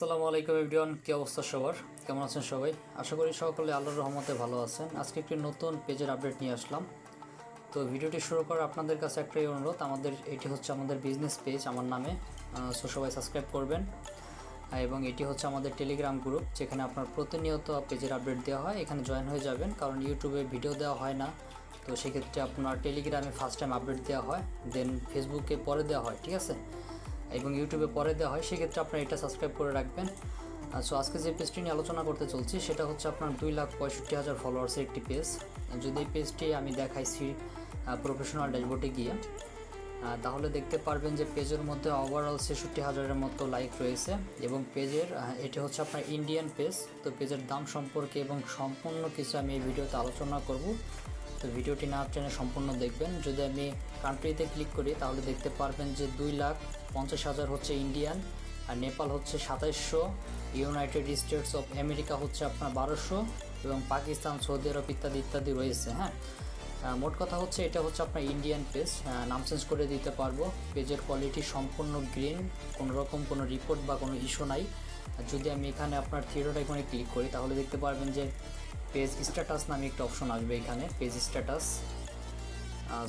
আসসালামু আলাইকুম এভরিওয়ান, কি অবস্থা সবার? কেমন আছেন সবাই? আশা করি সকলে আল্লাহর রহমতে ভালো আছেন। আজকে একটি নতুন পেজের আপডেট নিয়ে আসলাম। তো ভিডিওটি শুরু করার আপনাদের কাছে একটাই অনুরোধ, এটি হচ্ছে আমাদের বিজনেস পেজ আমার নামে, সো সবাই সাবস্ক্রাইব করবেন। এবং এটি হচ্ছে আমাদের টেলিগ্রাম গ্রুপ, যেখানে আপনার প্রতিনিয়ত পেজের আপডেট দেওয়া হয়। এখানে জয়েন হয়ে যাবেন, কারণ ইউটিউবে ভিডিও দেওয়া হয় না, তো সেক্ষেত্রে আপনার টেলিগ্রামে ফার্স্ট টাইম আপডেট দেওয়া হয়, দেন ফেসবুকে পরে দেওয়া হয়, ঠিক আছে, এবং ইউটিউবে পরে দেওয়া হয়। সেক্ষেত্রে আপনারা এটা সাবস্ক্রাইব করে রাখবেন। সো আজকে যে পেজটি নিয়ে আলোচনা করতে চলছি সেটা হচ্ছে আপনার 2,65,000 ফলোয়ার্সের একটি পেজ। যদি এই পেজটি আমি দেখাইছি প্রফেশনাল ড্যাশবোর্ডে গিয়ে, তাহলে দেখতে পারবেন যে পেজের মধ্যে ওভারঅল 66,000-এর মতো লাইক রয়েছে। এবং পেজের এটি হচ্ছে আপনার ইন্ডিয়ান পেজ। তো পেজের দাম সম্পর্কে এবং সম্পূর্ণ কিছু আমি এই ভিডিওতে আলোচনা করব। তো ভিডিওটি না টেনে সম্পূর্ণ দেখবেন। যদি আমি কান্ট্রিতে ক্লিক করি তাহলে দেখতে পারবেন যে 2,50,000 হচ্ছে ইন্ডিয়ান, আর নেপাল হচ্ছে 2700, ইউনাইটেড স্টেটস অফ আমেরিকা হচ্ছে আপনার 1200, এবং পাকিস্তান, সৌদি আরব ইত্যাদি ইত্যাদি রয়েছে। হ্যাঁ, মোট কথা হচ্ছে এটা হচ্ছে আপনার ইন্ডিয়ান পেজ। নাম চেঞ্জ করে দিতে পারবো। পেজের কোয়ালিটি সম্পূর্ণ গ্রিন, কোনো রকম কোনো রিপোর্ট বা কোনো ইস্যু নাই। যদি আমি এখানে আপনার থিয়েটার আইকনে ক্লিক করি তাহলে দেখতে পারবেন যে পেজ স্ট্যাটাস নামে একটা অপশন আসবে এখানে, পেজ স্ট্যাটাস।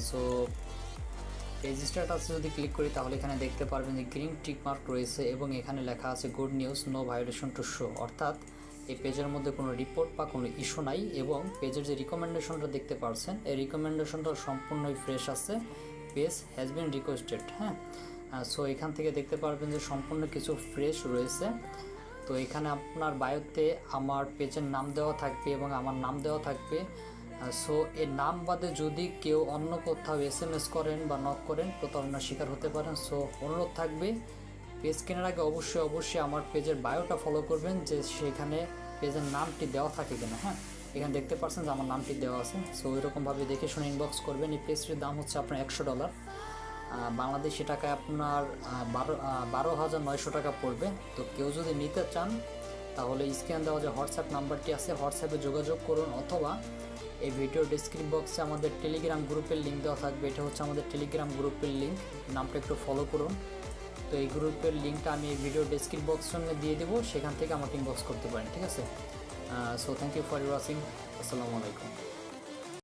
সো পেজ স্ট্যাটাসে যদি ক্লিক করি তাহলে এখানে দেখতে পারবেন যে গ্রিন টিক মার্ক রয়েছে এবং এখানে লেখা আছে good news, no violation to show, অর্থাৎ এই পেজের মধ্যে কোনো রিপোর্ট বা কোনো ইস্যু নাই। এবং পেজের যে রিকমেন্ডেশনটা দেখতে পাচ্ছেন, এই রিকমেন্ডেশনটা সম্পূর্ণই ফ্রেশ আছে। Page has been requested. হ্যাঁ, সো এখান থেকে দেখতে পারবেন যে সম্পূর্ণ কিছু ফ্রেশ রয়েছে। তো এখানে আপনার বায়োতে আমার পেজের নাম দেওয়া থাকবে এবং আমার নাম দেওয়া থাকবে। সো এর নাম বাদে যদি কেউ অন্য কোথাও SMS করেন বা নক করেন প্রতারণার শিকার হতে পারেন। সো অনুরোধ থাকবে, পেজ কেনার আগে অবশ্যই আমার পেজের বায়োটা ফলো করবেন, যে সেখানে পেজের নামটি দেওয়া থাকে কিনা। হ্যাঁ, এখানে দেখতে পাচ্ছেন যে আমার নামটি দেওয়া আছে। সো ওইরকমভাবে দেখে শুনে ইনবক্স করবেন। এই পেজটির দাম হচ্ছে আপনার $100, বাংলাদেশি টাকায় আপনার 12,900 টাকা পড়বে। তো কেউ যদি নিতে চান তাহলে স্ক্যান দেওয়া যে হোয়াটসঅ্যাপ নাম্বারটি আছে, হোয়াটসঅ্যাপে যোগাযোগ করুন, অথবা এই ভিডিও ডেসক্রিপশন বক্সে আমাদের টেলিগ্রাম গ্রুপের লিঙ্ক দেওয়া থাকবে। এটা হচ্ছে আমাদের টেলিগ্রাম গ্রুপের লিঙ্ক, নামটা একটু ফলো করুন। তো এই গ্রুপের লিঙ্কটা আমি এই ভিডিও ডেসক্রিপশন বক্সের সঙ্গে দিয়ে দেবো, সেখান থেকে আমাকে ইনবক্স করতে পারেন, ঠিক আছে। So thank you for watching. আসসালামু আলাইকুম।